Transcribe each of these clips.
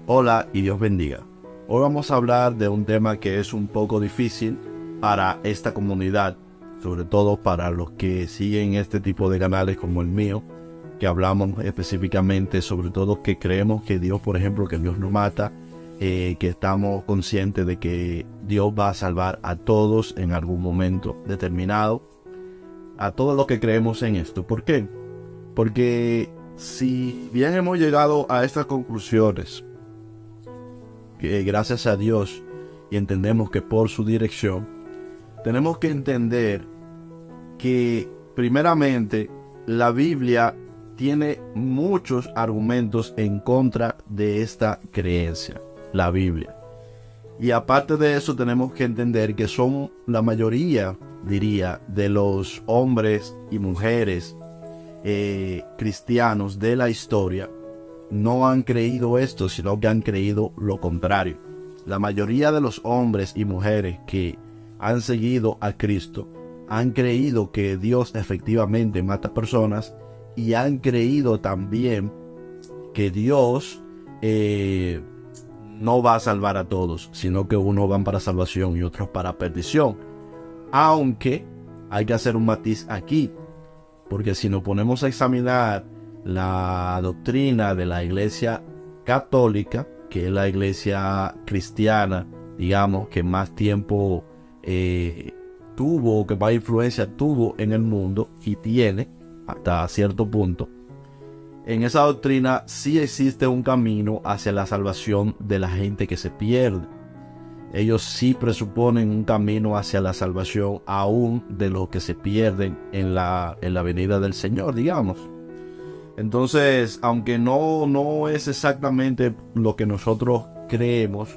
Hola y Dios bendiga. Hoy vamos a hablar de un tema que es un poco difícil para esta comunidad, sobre todo para los que siguen este tipo de canales como el mío, que hablamos específicamente sobre todo que creemos que Dios, por ejemplo, que Dios no mata, que estamos conscientes de que Dios va a salvar a todos en algún momento determinado, a todos los que creemos en esto. ¿Por qué? Porque si bien hemos llegado a estas conclusiones, que gracias a Dios, y entendemos que por su dirección, tenemos que entender que primeramente la Biblia tiene muchos argumentos en contra de esta creencia, la Biblia. Y aparte de eso tenemos que entender que son la mayoría, diría, de los hombres y mujeres cristianos de la historia no han creído esto, sino que han creído lo contrario. La mayoría de los hombres y mujeres que han seguido a Cristo han creído que Dios efectivamente mata personas y han creído también que Dios no va a salvar a todos, sino que unos van para salvación y otros para perdición. Aunque hay que hacer un matiz aquí, porque si nos ponemos a examinar la doctrina de la Iglesia Católica, que es la iglesia cristiana, digamos, que más tiempo tuvo, que más influencia tuvo en el mundo y tiene hasta cierto punto, en esa doctrina sí existe un camino hacia la salvación de la gente que se pierde. Ellos sí presuponen un camino hacia la salvación aún de los que se pierden en la venida del Señor, digamos. Entonces, aunque no es exactamente lo que nosotros creemos,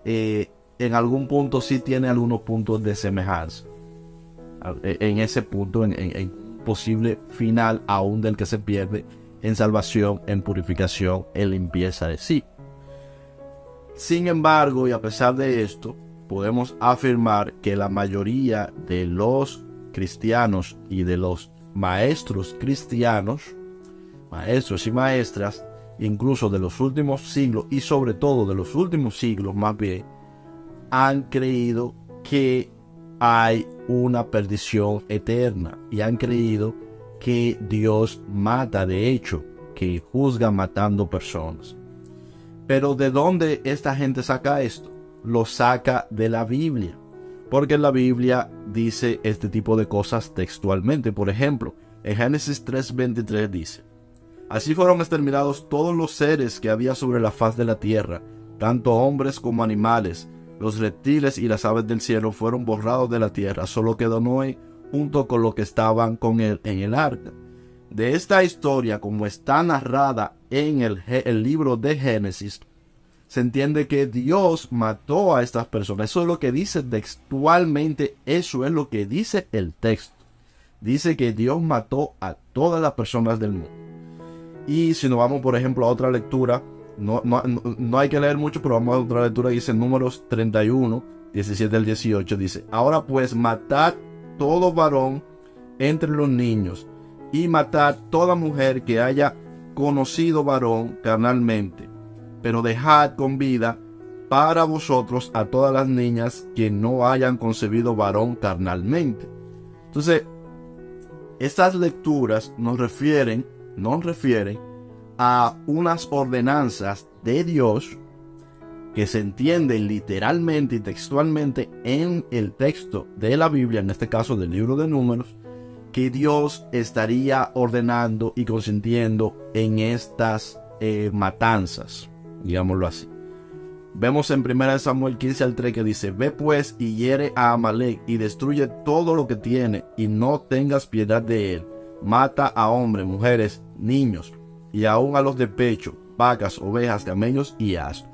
en algún punto sí tiene algunos puntos de semejanza. En ese punto, en posible final aún del que se pierde, en salvación, en purificación, en limpieza de sí. Sin embargo, y a pesar de esto, podemos afirmar que la mayoría de los cristianos y de los maestros cristianos, maestros y maestras, incluso de los últimos siglos y sobre todo de los últimos siglos más bien, han creído que hay una perdición eterna y han creído que Dios mata de hecho, que juzga matando personas. Pero ¿de dónde esta gente saca esto? Lo saca de la Biblia, porque la Biblia dice este tipo de cosas textualmente. Por ejemplo, en Génesis 3:23 dice: así fueron exterminados todos los seres que había sobre la faz de la tierra, tanto hombres como animales, los reptiles y las aves del cielo fueron borrados de la tierra, solo quedó Noé junto con los que estaban con él en el arca. De esta historia, como está narrada en el libro de Génesis, se entiende que Dios mató a estas personas. Eso es lo que dice textualmente, eso es lo que dice el texto. Dice que Dios mató a todas las personas del mundo. Y si nos vamos, por ejemplo, a otra lectura, no hay que leer mucho, pero vamos a otra lectura, dice Números 31, 17 al 18, dice: ahora pues matad todo varón entre los niños, y matad toda mujer que haya conocido varón carnalmente, pero dejad con vida para vosotros a todas las niñas que no hayan concebido varón carnalmente. Entonces, estas lecturas nos refieren a unas ordenanzas de Dios que se entienden literalmente y textualmente en el texto de la Biblia, en este caso del libro de Números, que Dios estaría ordenando y consintiendo en estas matanzas, digámoslo así. Vemos en 1 Samuel 15 al 3 que dice: ve pues y hiere a Amalek y destruye todo lo que tiene y no tengas piedad de él. Mata a hombres, mujeres, niños y aún a los de pecho, vacas, ovejas, camellos y asnos.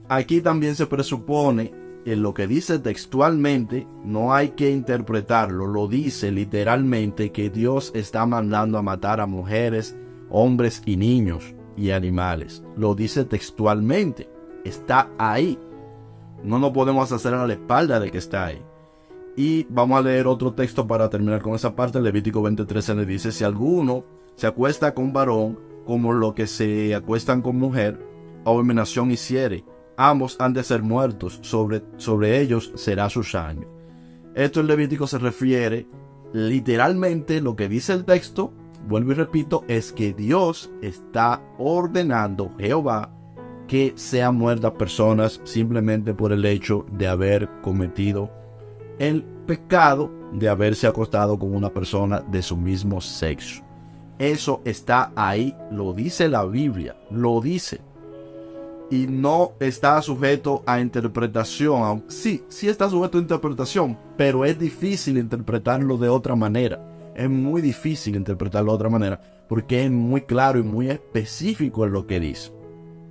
Aquí también se presupone que lo que dice textualmente no hay que interpretarlo, lo dice literalmente, que Dios está mandando a matar a mujeres, hombres y niños y animales. Lo dice textualmente, está ahí. No nos podemos hacer a la espalda de que está ahí. Y vamos a leer otro texto para terminar con esa parte. Levítico 20:13 le dice: si alguno se acuesta con varón como lo que se acuestan con mujer, abominación hiciere, ambos han de ser muertos, sobre ellos será su sangre. Esto en Levítico se refiere literalmente, lo que dice el texto, vuelvo y repito, es que Dios está ordenando, Jehová, que sean muertas personas simplemente por el hecho de haber cometido el pecado de haberse acostado con una persona de su mismo sexo. Eso está ahí, lo dice la Biblia, lo dice. Y no está sujeto a interpretación. Sí está sujeto a interpretación, pero es difícil interpretarlo de otra manera. Es muy difícil interpretarlo de otra manera, porque es muy claro y muy específico en lo que dice.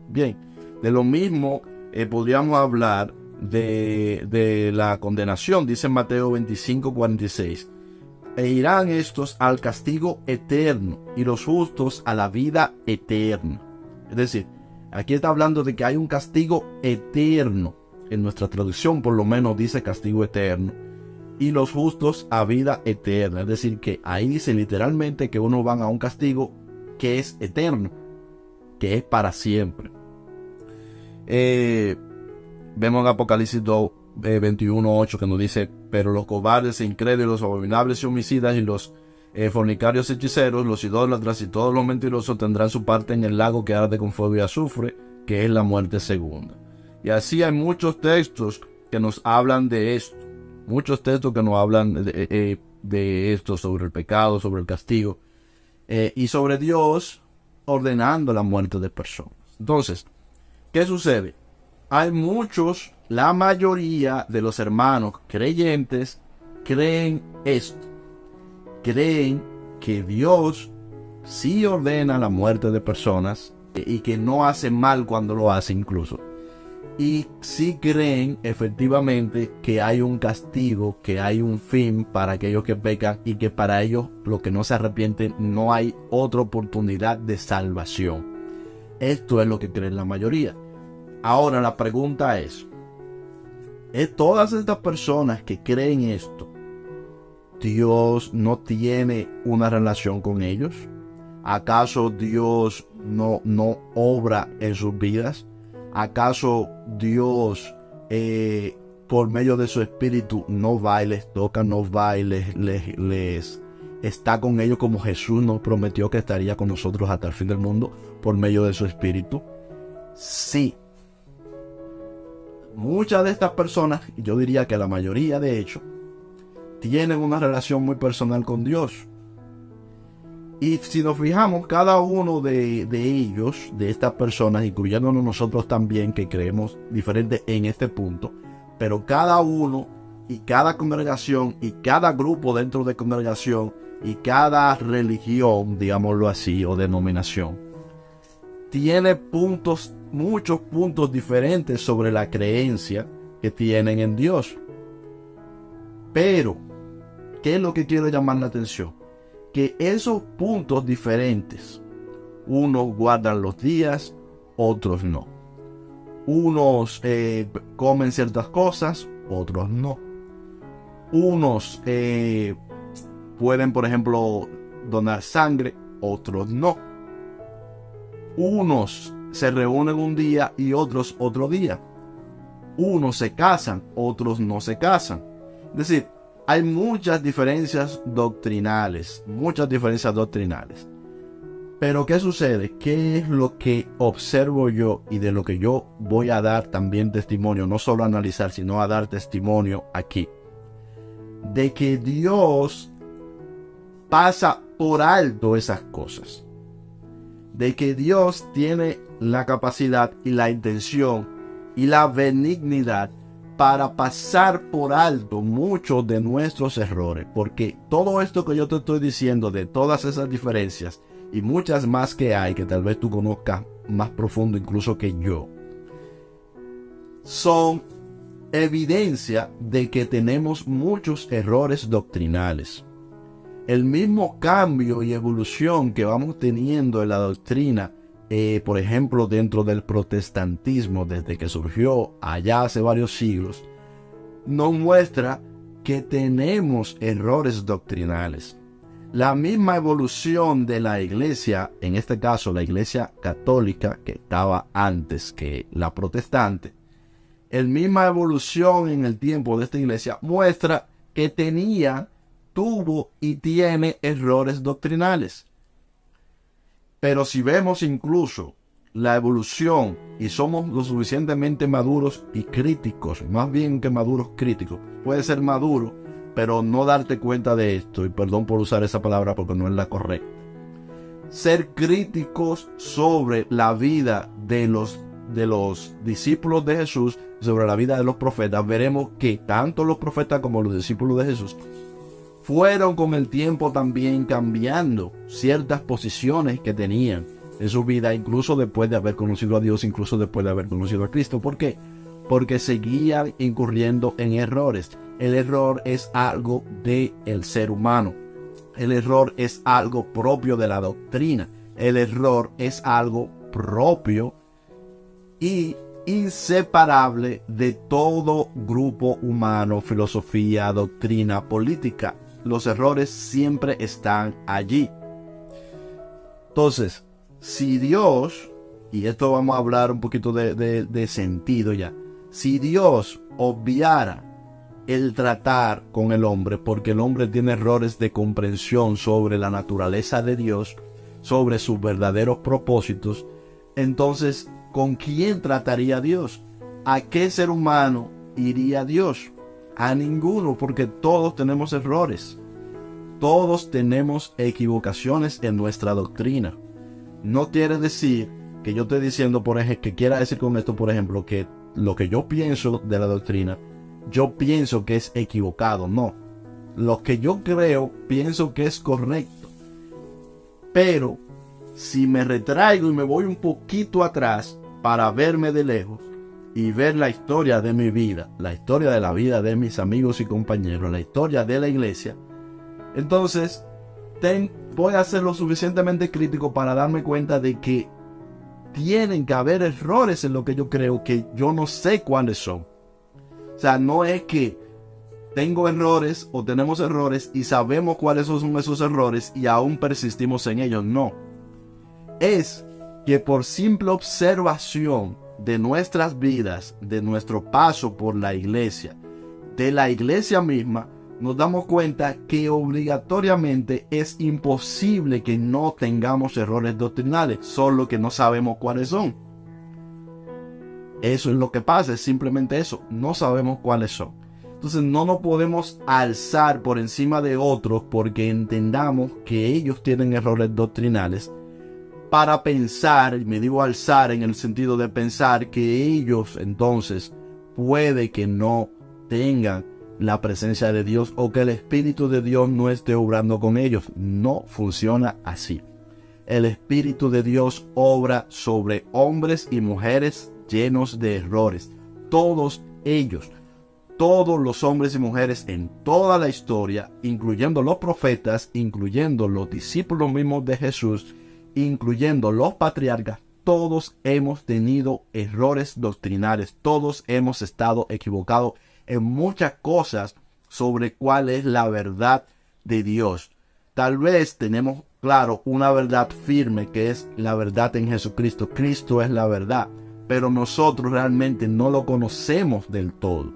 Bien, de lo mismo podríamos hablar de la condenación. Dice en Mateo 25:46. E irán estos al castigo eterno, y los justos a la vida eterna. Es decir, aquí está hablando de que hay un castigo eterno. En nuestra traducción por lo menos dice castigo eterno. Y los justos a vida eterna. Es decir, que ahí dice literalmente que uno van a un castigo que es eterno, que es para siempre. Vemos en Apocalipsis 21:8 que nos dice: pero los cobardes e incrédulos, abominables y homicidas, y los fornicarios, hechiceros, los idólatras y todos los mentirosos tendrán su parte en el lago que arde con fuego y azufre, que es la muerte segunda. Y así hay muchos textos que nos hablan de esto. Muchos textos que nos hablan de esto, sobre el pecado, sobre el castigo, y sobre Dios ordenando la muerte de personas. Entonces, ¿qué sucede? Hay muchos, la mayoría de los hermanos creyentes creen esto. Creen que Dios sí ordena la muerte de personas y que no hace mal cuando lo hace incluso. Y sí creen efectivamente que hay un castigo, que hay un fin para aquellos que pecan y que para ellos, los que no se arrepienten, no hay otra oportunidad de salvación. Esto es lo que creen la mayoría. Ahora la pregunta es todas estas personas que creen esto, ¿Dios no tiene una relación con ellos? ¿Acaso Dios no obra en sus vidas? ¿Acaso Dios por medio de su espíritu no va y les toca, no va y les está con ellos como Jesús nos prometió que estaría con nosotros hasta el fin del mundo por medio de su espíritu? Sí. Muchas de estas personas, yo diría que la mayoría de hecho, tienen una relación muy personal con Dios. Y si nos fijamos, cada uno de ellos, de estas personas, incluyéndonos nosotros también, que creemos diferente en este punto, pero cada uno y cada congregación y cada grupo dentro de congregación y cada religión, digámoslo así, o denominación, tiene muchos puntos diferentes sobre la creencia que tienen en Dios. Pero, ¿qué es lo que quiero llamar la atención? Que esos puntos diferentes, unos guardan los días, otros no. Unos comen ciertas cosas, otros no. Unos pueden, por ejemplo, donar sangre, otros no. Unos se reúnen un día y otros otro día. Unos se casan, otros no se casan. Es decir, hay muchas diferencias doctrinales. Pero ¿qué sucede? ¿Qué es lo que observo yo y de lo que yo voy a dar también testimonio? No solo analizar, sino a dar testimonio aquí. De que Dios pasa por alto esas cosas. De que Dios tiene la capacidad y la intención y la benignidad para pasar por alto muchos de nuestros errores. Porque todo esto que yo te estoy diciendo, de todas esas diferencias y muchas más que hay, que tal vez tú conozcas más profundo incluso que yo, son evidencia de que tenemos muchos errores doctrinales. El mismo cambio y evolución que vamos teniendo en la doctrina, por ejemplo, dentro del protestantismo, desde que surgió allá hace varios siglos, nos muestra que tenemos errores doctrinales. La misma evolución de la iglesia, en este caso la iglesia católica, que estaba antes que la protestante, la misma evolución en el tiempo de esta iglesia muestra que tuvo y tiene errores doctrinales. Pero si vemos incluso la evolución y somos lo suficientemente maduros y críticos, más bien que maduros críticos, puede ser maduro, pero no darte cuenta de esto, y perdón por usar esa palabra porque no es la correcta. Ser críticos sobre la vida de los discípulos de Jesús, sobre la vida de los profetas, veremos que tanto los profetas como los discípulos de Jesús fueron con el tiempo también cambiando ciertas posiciones que tenían en su vida, incluso después de haber conocido a Dios, incluso después de haber conocido a Cristo. ¿Por qué? Porque seguían incurriendo en errores. El error es algo del ser humano. El error es algo propio de la doctrina. El error es algo propio y inseparable de todo grupo humano, filosofía, doctrina, política. Los errores siempre están allí. Entonces, si Dios, y esto vamos a hablar un poquito de sentido ya, si Dios obviara el tratar con el hombre, porque el hombre tiene errores de comprensión sobre la naturaleza de Dios, sobre sus verdaderos propósitos, entonces, ¿con quién trataría Dios? ¿A qué ser humano iría Dios? A ninguno, porque todos tenemos errores. Todos tenemos equivocaciones en nuestra doctrina. No quiere decir que yo esté diciendo, por ejemplo, que quiera decir con esto, por ejemplo, que lo que yo pienso de la doctrina, yo pienso que es equivocado. No. Lo que yo creo, pienso que es correcto. Pero, si me retraigo y me voy un poquito atrás para verme de lejos y ver la historia de mi vida, la historia de la vida de mis amigos y compañeros, la historia de la iglesia, entonces voy a ser lo suficientemente crítico para darme cuenta de que tienen que haber errores en lo que yo creo que yo no sé cuáles son. O sea, no es que tengo errores o tenemos errores y sabemos cuáles son esos errores y aún persistimos en ellos. No. Es que por simple observación de nuestras vidas, de nuestro paso por la iglesia, de la iglesia misma, nos damos cuenta que obligatoriamente es imposible que no tengamos errores doctrinales, solo que no sabemos cuáles son. Eso es lo que pasa, es simplemente eso, no sabemos cuáles son. Entonces no nos podemos alzar por encima de otros porque entendamos que ellos tienen errores doctrinales para pensar, y me digo alzar en el sentido de pensar que ellos entonces puede que no tengan la presencia de Dios o que el Espíritu de Dios no esté obrando con ellos. No funciona así. El Espíritu de Dios obra sobre hombres y mujeres llenos de errores. Todos ellos, todos los hombres y mujeres en toda la historia, incluyendo los profetas, incluyendo los discípulos mismos de Jesús, incluyendo los patriarcas, todos hemos tenido errores doctrinales, todos hemos estado equivocados en muchas cosas sobre cuál es la verdad de Dios. Tal vez tenemos claro una verdad firme que es la verdad en Jesucristo. Cristo es la verdad, pero nosotros realmente no lo conocemos del todo.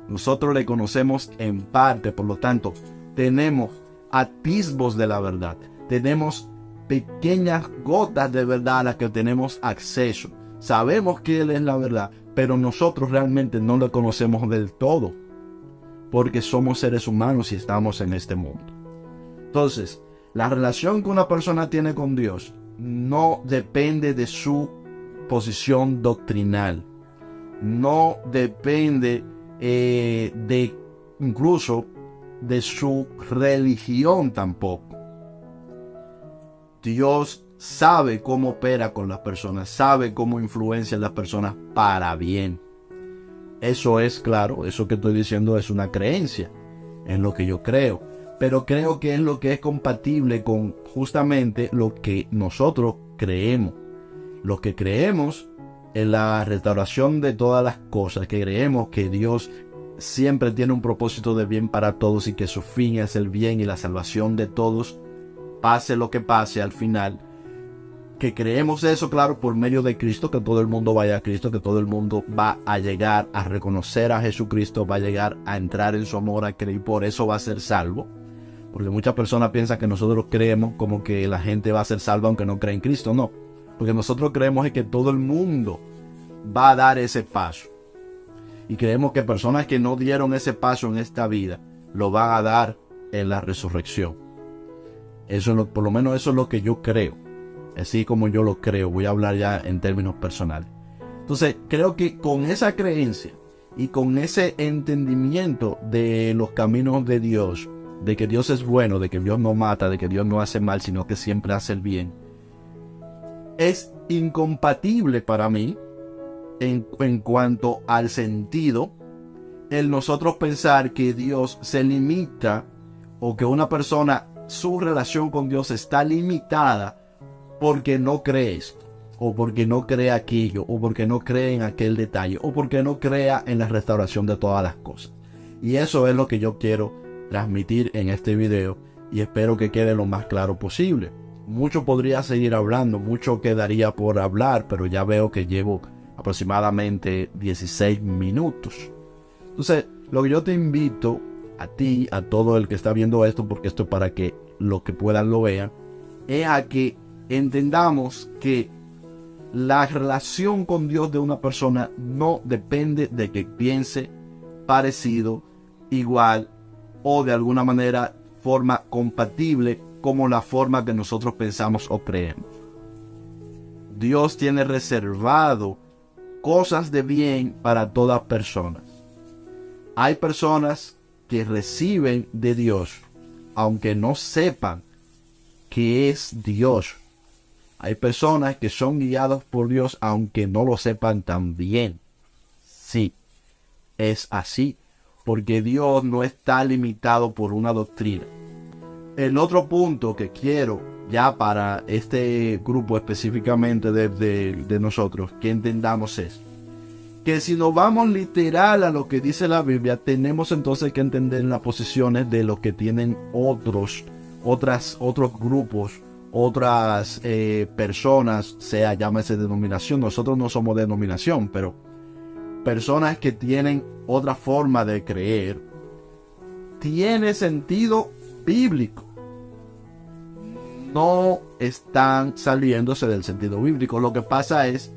Nosotros le conocemos en parte, por lo tanto, tenemos atisbos de la verdad. Tenemos pequeñas gotas de verdad a las que tenemos acceso. Sabemos que Él es la verdad, pero nosotros realmente no lo conocemos del todo, porque somos seres humanos y estamos en este mundo. Entonces, la relación que una persona tiene con Dios no depende de su posición doctrinal, no depende incluso de su religión tampoco. Dios sabe cómo opera con las personas, sabe cómo influencia a las personas para bien. Eso es claro, eso que estoy diciendo es una creencia en lo que yo creo, pero creo que es lo que es compatible con justamente lo que nosotros creemos. Lo que creemos en la restauración de todas las cosas, que creemos que Dios siempre tiene un propósito de bien para todos y que su fin es el bien y la salvación de todos. pase lo que pase al final, que creemos eso, claro, por medio de Cristo, que todo el mundo vaya a Cristo, que todo el mundo va a llegar a reconocer a Jesucristo, va a llegar a entrar en su amor, a creer, y por eso va a ser salvo. Porque muchas personas piensan que nosotros creemos como que la gente va a ser salva aunque no cree en Cristo. No, porque nosotros creemos que todo el mundo va a dar ese paso. Y creemos que personas que no dieron ese paso en esta vida, lo van a dar en la resurrección. Eso por lo menos eso es lo que yo creo. Así como yo lo creo, voy a hablar ya en términos personales. Entonces, creo que con esa creencia y con ese entendimiento de los caminos de Dios, de que Dios es bueno, de que Dios no mata, de que Dios no hace mal, sino que siempre hace el bien, es incompatible para mí en cuanto al sentido, el nosotros pensar que Dios se limita o que una persona, su relación con Dios está limitada porque no cree esto, o porque no cree aquello, o porque no cree en aquel detalle, o porque no crea en la restauración de todas las cosas. Y eso es lo que yo quiero transmitir en este video, y espero que quede lo más claro posible. Mucho podría seguir hablando, mucho quedaría por hablar, pero ya veo que llevo aproximadamente 16 minutos. Entonces, lo que yo te invito a ti, a todo el que está viendo esto, porque esto es para que los que puedan lo vean, es a que entendamos que la relación con Dios de una persona no depende de que piense parecido, igual o de alguna manera forma compatible como la forma que nosotros pensamos o creemos. Dios tiene reservado cosas de bien para todas personas. Hay personas que reciben de Dios aunque no sepan que es Dios. Hay personas que son guiadas por Dios aunque no lo sepan tan bien. Sí, es así, porque Dios no está limitado por una doctrina. El otro punto que quiero, ya para este grupo específicamente de nosotros, que entendamos es que si nos vamos literal a lo que dice la Biblia, tenemos entonces que entender las posiciones de los que tienen otros grupos, otras personas, sea llámese denominación. Nosotros no somos denominación, pero personas que tienen otra forma de creer, tiene sentido bíblico. No están saliéndose del sentido bíblico. Lo que pasa es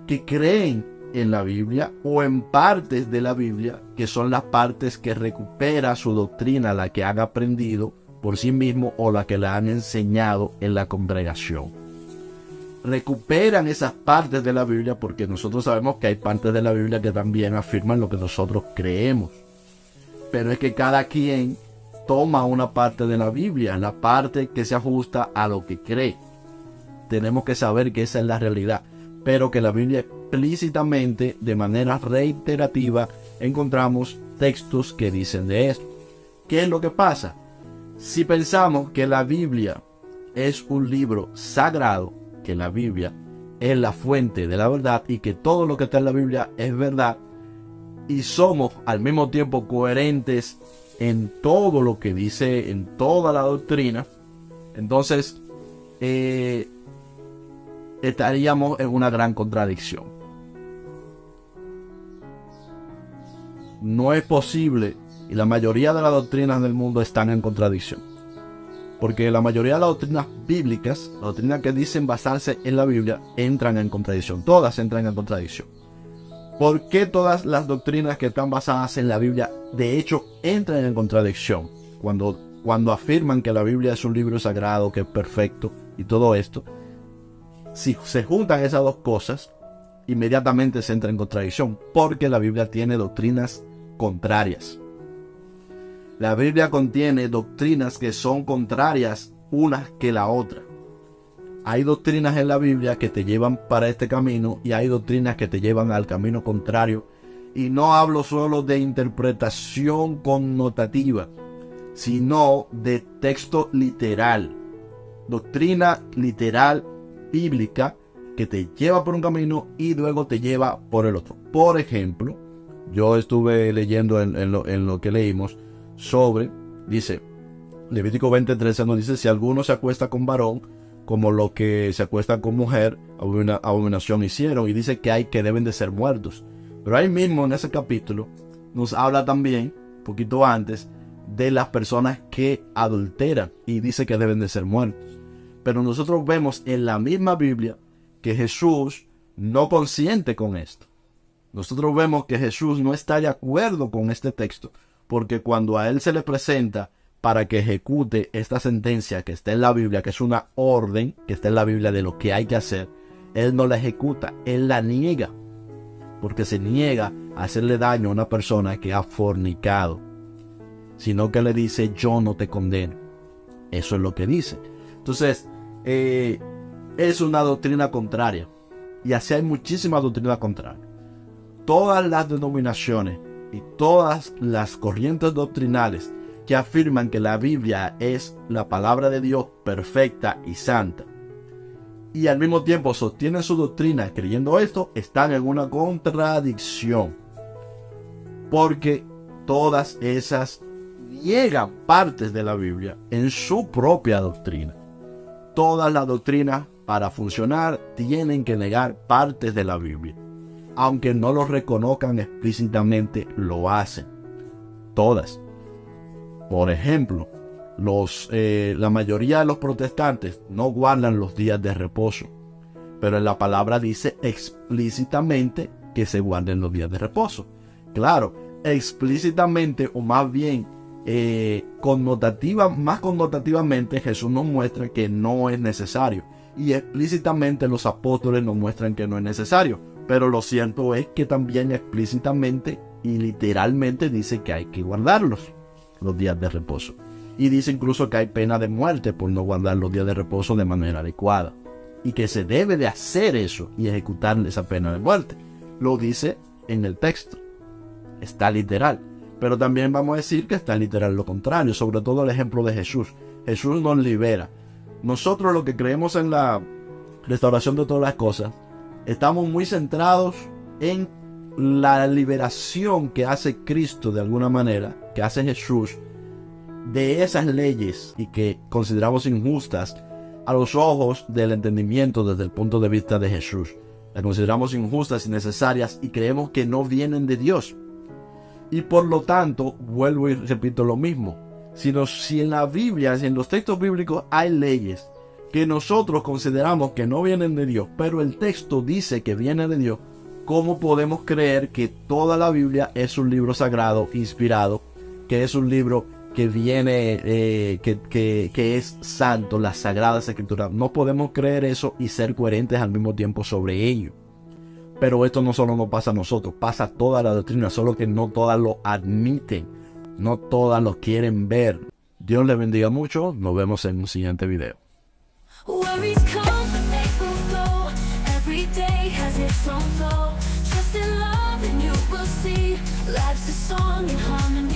que creen en la Biblia o en partes de la Biblia, que son las partes que recupera su doctrina, la que han aprendido por sí mismo o la que le han enseñado en la congregación. Recuperan esas partes de la Biblia porque nosotros sabemos que hay partes de la Biblia que también afirman lo que nosotros creemos. Pero es que cada quien toma una parte de la Biblia, la parte que se ajusta a lo que cree. Tenemos que saber que esa es la realidad, pero que la Biblia explícitamente, de manera reiterativa, encontramos textos que dicen de esto. ¿Qué es lo que pasa? Si pensamos que la Biblia es un libro sagrado, que la Biblia es la fuente de la verdad y que todo lo que está en la Biblia es verdad, y somos al mismo tiempo coherentes en todo lo que dice, en toda la doctrina, entonces estaríamos en una gran contradicción. No es posible, y la mayoría de las doctrinas del mundo están en contradicción, porque la mayoría de las doctrinas bíblicas, las doctrinas que dicen basarse en la Biblia, entran en contradicción. Todas entran en contradicción. ¿Por qué todas las doctrinas que están basadas en la Biblia de hecho entran en contradicción? Cuando afirman que la Biblia es un libro sagrado, que es perfecto y todo esto, si se juntan esas dos cosas, inmediatamente se entra en contradicción, porque la Biblia tiene doctrinas contrarias. La Biblia contiene doctrinas que son contrarias unas que la otra. Hay doctrinas en la Biblia que te llevan para este camino y hay doctrinas que te llevan al camino contrario. Y no hablo solo de interpretación connotativa, sino de texto literal. Doctrina literal bíblica que te lleva por un camino y luego te lleva por el otro. Por ejemplo, yo estuve leyendo en lo que leímos sobre, dice, Levítico 20:13 nos dice: si alguno se acuesta con varón, como lo que se acuesta con mujer, abominación hicieron. Y dice que deben de ser muertos. Pero ahí mismo en ese capítulo nos habla también, un poquito antes, de las personas que adulteran. Y dice que deben de ser muertos. Pero nosotros vemos en la misma Biblia que Jesús no consiente con esto. Nosotros vemos que Jesús no está de acuerdo con este texto. Porque cuando a él se le presenta para que ejecute esta sentencia que está en la Biblia, que es una orden que está en la Biblia de lo que hay que hacer, él no la ejecuta, él la niega, porque se niega a hacerle daño a una persona que ha fornicado, sino que le dice: yo no te condeno. Eso es lo que dice. Entonces, es una doctrina contraria, y así hay muchísimas doctrinas contrarias. Todas las denominaciones y todas las corrientes doctrinales que afirman que la Biblia es la palabra de Dios perfecta y santa, y al mismo tiempo sostienen su doctrina creyendo esto, están en una contradicción, porque todas esas niegan partes de la Biblia en su propia doctrina. Todas las doctrinas, para funcionar, tienen que negar partes de la Biblia, aunque no lo reconozcan explícitamente, lo hacen. Todas. Por ejemplo, la mayoría de los protestantes no guardan los días de reposo, pero en la palabra dice explícitamente que se guarden los días de reposo. Claro, explícitamente, o más bien más connotativamente, Jesús nos muestra que no es necesario, y explícitamente los apóstoles nos muestran que no es necesario. Pero lo cierto es que también explícitamente y literalmente dice que hay que guardarlos, los días de reposo. Y dice incluso que hay pena de muerte por no guardar los días de reposo de manera adecuada. Y que se debe de hacer eso y ejecutar esa pena de muerte. Lo dice en el texto. Está literal. Pero también vamos a decir que está literal lo contrario. Sobre todo el ejemplo de Jesús. Jesús nos libera. Nosotros, los que creemos en la restauración de todas las cosas, estamos muy centrados en la liberación que hace Cristo, de alguna manera, que hace Jesús, de esas leyes y que consideramos injustas a los ojos del entendimiento desde el punto de vista de Jesús. Las consideramos injustas y necesarias y creemos que no vienen de Dios. Y por lo tanto, vuelvo y repito lo mismo. Si en la Biblia, si en los textos bíblicos hay leyes que nosotros consideramos que no vienen de Dios, pero el texto dice que viene de Dios, ¿cómo podemos creer que toda la Biblia es un libro sagrado, inspirado, que es un libro que viene, que es santo, las sagradas escrituras? No podemos creer eso y ser coherentes al mismo tiempo sobre ello. Pero esto no solo nos pasa a nosotros, pasa a toda la doctrina, solo que no todas lo admiten, no todas lo quieren ver. Dios les bendiga mucho, nos vemos en un siguiente video. Worries come and they will go. Every day has its own flow. Trust in love and you will see. Life's a song in harmony.